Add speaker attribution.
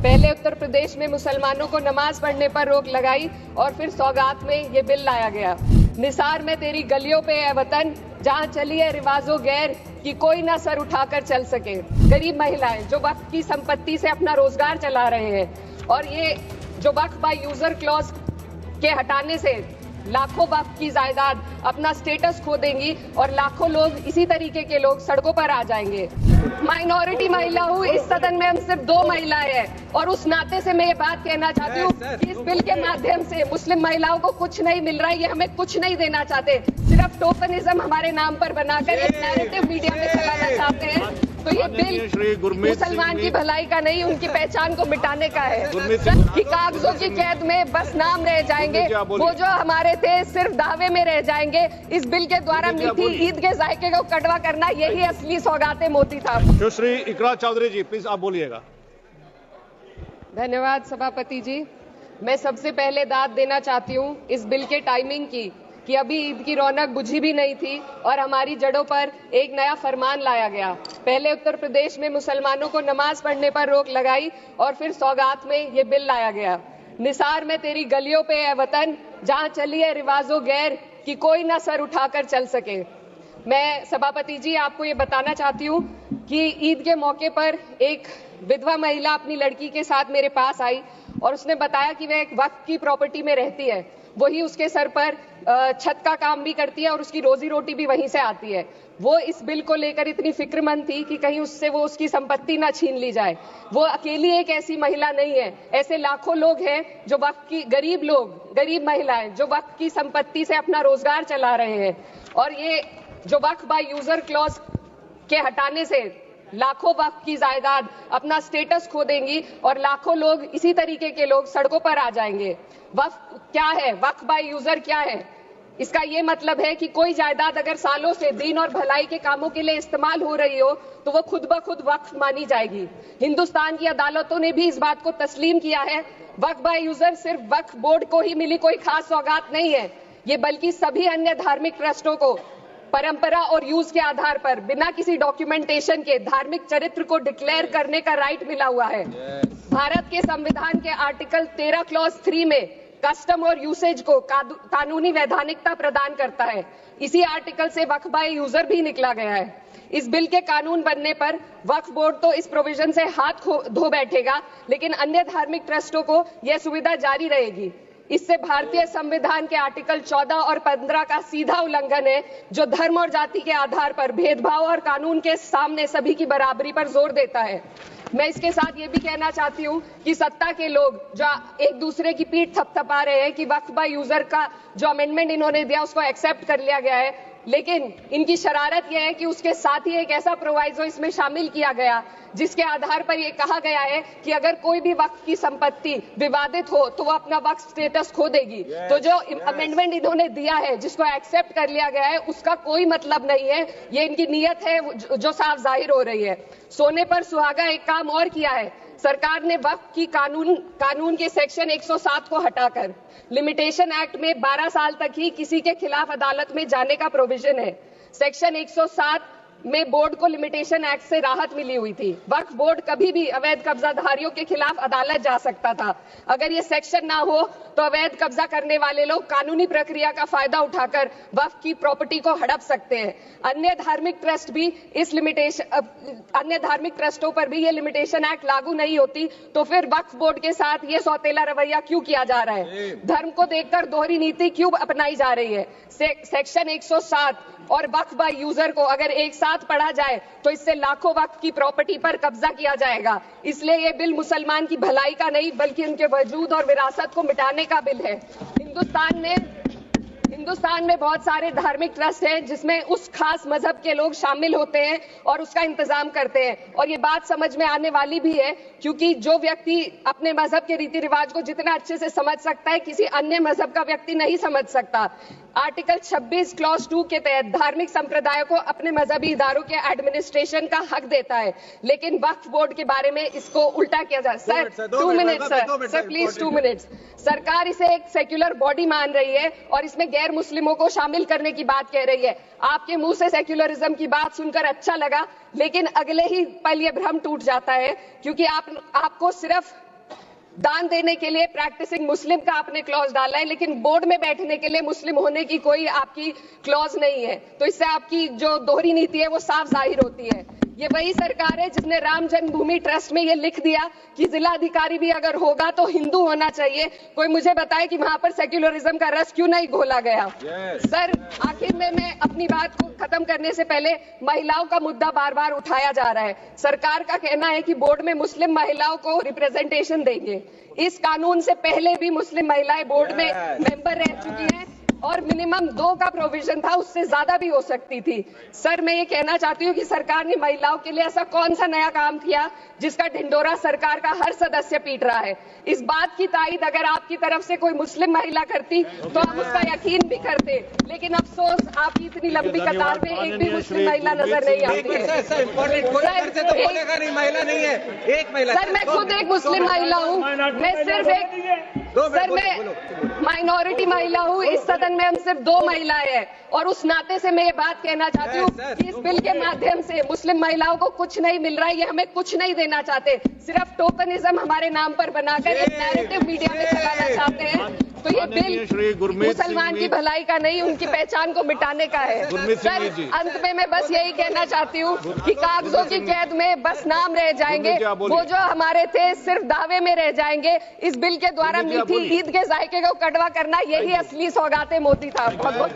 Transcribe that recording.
Speaker 1: पहले उत्तर प्रदेश में मुसलमानों को नमाज पढ़ने पर रोक लगाई और फिर सौगात में ये बिल लाया गया। निसार में तेरी गलियों पे है वतन, जहाँ चली है रिवाजो गैर कि कोई ना सर उठाकर चल सके। गरीब महिलाएं जो वक्फ की संपत्ति से अपना रोजगार चला रहे हैं और ये जो वक्फ बाय यूजर क्लॉज के हटाने से लाखों वक्फ की जायदाद अपना स्टेटस खो देंगी और लाखों लोग इसी तरीके के लोग सड़कों पर आ जाएंगे। माइनॉरिटी महिला हूँ, इस सदन में हम सिर्फ 2 महिलाएं हैं और उस नाते से मैं ये बात कहना चाहती हूँ कि इस बिल के माध्यम से मुस्लिम महिलाओं को कुछ नहीं मिल रहा है, ये हमें कुछ नहीं देना चाहते, सिर्फ टोकनिज्म हमारे नाम पर बनाकर एक नैरेटिव मीडिया में चलाना चाहते हैं। तो ये बिल मुसलमान की भलाई का नहीं, उनकी पहचान को मिटाने का है कि कागजों की कैद में बस नाम रह जाएंगे, वो जो हमारे थे सिर्फ दावे में रह जाएंगे। इस बिल के द्वारा मीठी ईद के जायके को कड़वा करना यही असली सौगाते मोती था।
Speaker 2: सुश्री इकरा चौधरी जी प्लीज आप बोलिएगा।
Speaker 1: धन्यवाद सभापति जी। मैं सबसे पहले दाद देना चाहती हूँ इस बिल के टाइमिंग की कि अभी ईद की रौनक बुझी भी नहीं थी और हमारी जड़ों पर एक नया फरमान लाया गया। पहले उत्तर प्रदेश में मुसलमानों को नमाज पढ़ने पर रोक लगाई और फिर सौगात में ये बिल लाया गया। निसार में तेरी गलियों पे है वतन, जहाँ चली है रिवाजो गैर कि कोई ना सर उठाकर चल सके। मैं सभापति जी आपको ये बताना चाहती हूँ कि ईद के मौके पर एक विधवा महिला अपनी लड़की के साथ मेरे पास आई और उसने बताया कि वह एक वक्फ की प्रॉपर्टी में रहती है, वही उसके सर पर छत का काम भी करती है और उसकी रोजी रोटी भी वहीं से आती है। वो इस बिल को लेकर इतनी फिक्रमंद थी कि कहीं उससे वो उसकी संपत्ति ना छीन ली जाए। वो अकेली एक ऐसी महिला नहीं है, ऐसे लाखों लोग हैं जो वक्फ की गरीब महिलाएं जो वक्फ की संपत्ति से अपना रोजगार चला रहे हैं और ये जो वक्फ बाय यूजर क्लॉज के हटाने से लाखों वक्फ की जायदाद अपना स्टेटस खो देंगी और लाखों लोग इसी तरीके के लोग सड़कों पर आ जाएंगे। वक्फ क्या है, वक्फ बाय यूजर क्या है? इसका ये मतलब है कि कोई जायदाद अगर सालों से दीन और भलाई के कामों के लिए इस्तेमाल हो रही हो तो वो खुद ब खुद वक्फ मानी जाएगी। हिंदुस्तान की अदालतों ने भी इस बात को तस्लीम किया है। वक्फ बाय यूजर सिर्फ वक्फ बोर्ड को ही मिली कोई खास सौगात नहीं है, ये बल्कि सभी अन्य धार्मिक ट्रस्टों को परंपरा और यूज के आधार पर बिना किसी डॉक्यूमेंटेशन के धार्मिक चरित्र को डिक्लेयर करने का राइट मिला हुआ है। भारत के संविधान के आर्टिकल 13 क्लॉज 3 में कस्टम और यूसेज को कानूनी वैधानिकता प्रदान करता है। इसी आर्टिकल से वक्फ बाय यूजर भी निकला गया है। इस बिल के कानून बनने पर वक्फ बोर्ड तो इस प्रोविजन से हाथ धो बैठेगा, लेकिन अन्य धार्मिक ट्रस्टों को यह सुविधा जारी रहेगी। इससे भारतीय संविधान के आर्टिकल 14 और 15 का सीधा उल्लंघन है, जो धर्म और जाति के आधार पर भेदभाव और कानून के सामने सभी की बराबरी पर जोर देता है। मैं इसके साथ ये भी कहना चाहती हूँ कि सत्ता के लोग जो एक दूसरे की पीठ थपथपा रहे हैं कि वक्फ बाय यूजर का जो अमेंडमेंट इन्होंने दिया उसको एक्सेप्ट कर लिया गया है, लेकिन इनकी शरारत यह है कि उसके साथ ही एक ऐसा प्रोवाइजो इसमें शामिल किया गया जिसके आधार पर यह कहा गया है कि अगर कोई भी वक्फ की संपत्ति विवादित हो तो वो अपना वक्फ स्टेटस खो देगी। तो जो अमेंडमेंट इन्होंने दिया है, जिसको एक्सेप्ट कर लिया गया है, उसका कोई मतलब नहीं है। ये इनकी नीयत है जो साफ जाहिर हो रही है। सोने पर सुहागा एक काम और किया है सरकार ने। वक्फ की कानून के सेक्शन 107 को हटाकर लिमिटेशन एक्ट में 12 साल तक ही किसी के खिलाफ अदालत में जाने का प्रोविजन है। सेक्शन 107 में बोर्ड को लिमिटेशन एक्ट से राहत मिली हुई थी। वक्फ बोर्ड कभी भी अवैध कब्जाधारियों के खिलाफ अदालत जा सकता था। अगर ये सेक्शन ना हो तो अवैध कब्जा करने वाले लोग कानूनी प्रक्रिया का फायदा उठाकर वक्फ की प्रॉपर्टी को हड़प सकते हैं। अन्य धार्मिक ट्रस्टों पर भी ये लिमिटेशन एक्ट लागू नहीं होती, तो फिर वक्फ बोर्ड के साथ ये सौतेला रवैया क्यों किया जा रहा है? धर्म को देखकर दोहरी नीति क्यों अपनाई जा रही है? सेक्शन 107 और वक्फ बाय यूजर को अगर एक साथ पढ़ा जाए तो इससे लाखों वक्फ की प्रॉपर्टी पर कब्जा किया जाएगा। इसलिए ये बिल मुसलमान की भलाई का नहीं बल्कि उनके वजूद और विरासत को मिटाने का बिल है। हिंदुस्तान में बहुत सारे धार्मिक ट्रस्ट हैं जिसमें उस खास मजहब के लोग शामिल होते हैं और उसका इंतजाम करते हैं, और ये बात समझ में आने वाली भी है क्योंकि जो व्यक्ति अपने मजहब के रीति रिवाज को जितना अच्छे से समझ सकता है, किसी अन्य मजहब का व्यक्ति नहीं समझ सकता। आर्टिकल 26 क्लॉज 2 के तहत धार्मिक संप्रदायों को अपने मजहबी इदारों के एडमिनिस्ट्रेशन का हक देता है, लेकिन वक्फ बोर्ड के बारे में इसको उल्टा किया जा रहा है। Sir 2 minute sir please 2 minutes. सरकार इसे एक सेक्युलर बॉडी मान रही है और इसमें गैर मुस्लिमों को शामिल करने की बात कह रही है। आपके मुंह से सेक्युलरिज्म की बात सुनकर अच्छा लगा, लेकिन अगले ही पल ये भ्रम टूट जाता है क्योंकि आपको सिर्फ दान देने के लिए प्रैक्टिसिंग मुस्लिम का आपने क्लॉज डाला है, लेकिन बोर्ड में बैठने के लिए मुस्लिम होने की कोई आपकी क्लॉज नहीं है। तो इससे आपकी जो दोहरी नीति है वो साफ जाहिर होती है। ये वही सरकार है जिसने राम जन्मभूमि ट्रस्ट में ये लिख दिया कि जिला अधिकारी भी अगर होगा तो हिंदू होना चाहिए। कोई मुझे बताए कि वहां पर सेक्युलरिज्म का रस क्यों नहीं घोला गया? सर, आखिर में मैं अपनी बात को खत्म करने से पहले महिलाओं का मुद्दा बार बार उठाया जा रहा है। सरकार का कहना है कि बोर्ड में मुस्लिम महिलाओं को रिप्रेजेंटेशन देंगे। इस कानून से पहले भी मुस्लिम महिलाएं बोर्ड में मेंबर रह चुकी हैं और मिनिमम 2 का प्रोविजन था, उससे ज्यादा भी हो सकती थी। सर, मैं ये कहना चाहती हूँ कि सरकार ने महिलाओं के लिए ऐसा कौन सा नया काम किया जिसका ढिंडोरा सरकार का हर सदस्य पीट रहा है? इस बात की तायद अगर आपकी तरफ से कोई मुस्लिम महिला करती तो हम उसका यकीन भी करते, लेकिन अफसोस आपकी इतनी लंबी कतार में एक भी मुस्लिम महिला नजर नहीं आती है। सर, मैं खुद एक मुस्लिम महिला हूँ, मैं सिर्फ एक माइनॉरिटी महिला हूँ। इस सदन में हम सिर्फ 2 महिलाएं हैं और उस नाते से मैं ये बात कहना चाहती हूँ कि इस बिल के माध्यम से मुस्लिम महिलाओं को कुछ नहीं मिल रहा है। ये हमें कुछ नहीं देना चाहते, सिर्फ टोकनिज्म हमारे नाम पर बनाकर एक नैरेटिव मीडिया में चलाना चाहते हैं। तो ये बिल मुसलमान की भलाई का नहीं, उनकी पहचान को मिटाने का है। सर, अंत में मैं बस यही कहना चाहती हूँ कि कागजों की कैद में बस नाम रह जाएंगे, वो जो हमारे थे सिर्फ दावे में रह जाएंगे। इस बिल के द्वारा मीठी ईद के जायके को कड़वा करना, यही असली सौगाते मोदी था। बहुत बहुत